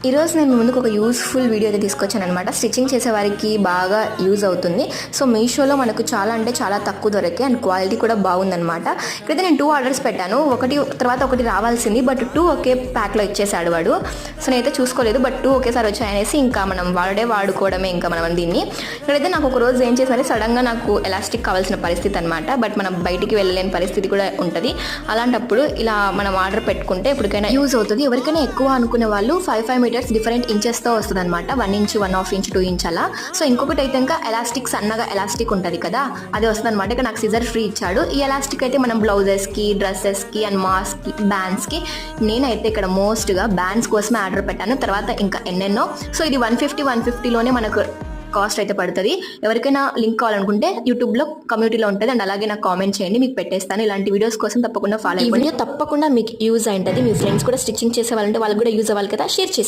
ఈరోజు నేను మీ ముందుకు ఒక యూస్ఫుల్ వీడియో అయితే తీసుకొచ్చాను అనమాట. స్టిచ్చింగ్ చేసే వారికి బాగా యూజ్ అవుతుంది. సో మీషోలో మనకు చాలా అంటే చాలా తక్కువ దొరికే అండ్ క్వాలిటీ కూడా బాగుందనమాట. ఇక్కడైతే నేను 2 ఆర్డర్స్ పెట్టాను. ఒకటి తర్వాత ఒకటి రావాల్సింది, బట్ 2 ఒకే ప్యాక్లో ఇచ్చేసాడు వాడు. సో నేనైతే చూసుకోలేదు, బట్ 2 ఒకేసారి వచ్చాయనేసి ఇంకా మనం వాడుకోవడమే ఇంకా మనం దీన్ని. ఇక్కడైతే నాకు ఒక రోజు ఏం చేశారంటే సడన్గా నాకు ఎలాస్టిక్ కావాల్సిన పరిస్థితి అనమాట. బట్ మనం బయటికి వెళ్ళలేని పరిస్థితి కూడా ఉంటుంది. అలాంటప్పుడు ఇలా మనం ఆర్డర్ పెట్టుకుంటే ఎప్పటికైనా యూజ్ అవుతుంది. ఎవరికైనా ఎక్కువ అనుకునే వాళ్ళు 5 మీటర్స్ డిఫరెంట్ ఇంచెస్తో వస్తుంది అనమాట. 1 ఇంచ్, 1.5 ఇంచ్, 2 ఇంచ్ అలా. సో ఇంకొకటి అయితే ఇంకా ఎలాస్టిక్ సన్నగా ఎలాస్టిక్ ఉంటుంది కదా, అది వస్తుంది అనమాట. ఇక నాకు సిజర్ ఫ్రీ ఇచ్చాడు. ఈ ఎలాస్టిక్ అయితే మనం బ్లౌజెస్కి, డ్రెస్సెస్కి అండ్ మాస్క్కి, బ్యాండ్స్కి, నేనైతే ఇక్కడ మోస్ట్గా బ్యాండ్స్ కోసమే ఆర్డర్ పెట్టాను. తర్వాత ఇంకా ఎన్నెన్నో. సో ఇది 150లోనే మనకు కాస్ట్ అయితే పడుతుంది. ఎవరికైనా లింక్ కావాలనుకుంటే యూట్యూబ్లో కమ్యూనిటీలో ఉంటుంది అండ్ అలాగే నాకు కామెంట్ చేయండి, మీకు పెట్టేస్తాను. ఇలాంటి వీడియోస్ కోసం తప్పకుండా ఫాలో అవ్వండి. తప్పకుండా మీకు యూజ్ అయింటుంది. మీ ఫ్రెండ్స్ కూడా స్టిచ్చింగ్ చేసే వాళ్ళంటే వాళ్ళకి కూడా యూజ్ అవ్వాలి కదా, షేర్ చేసి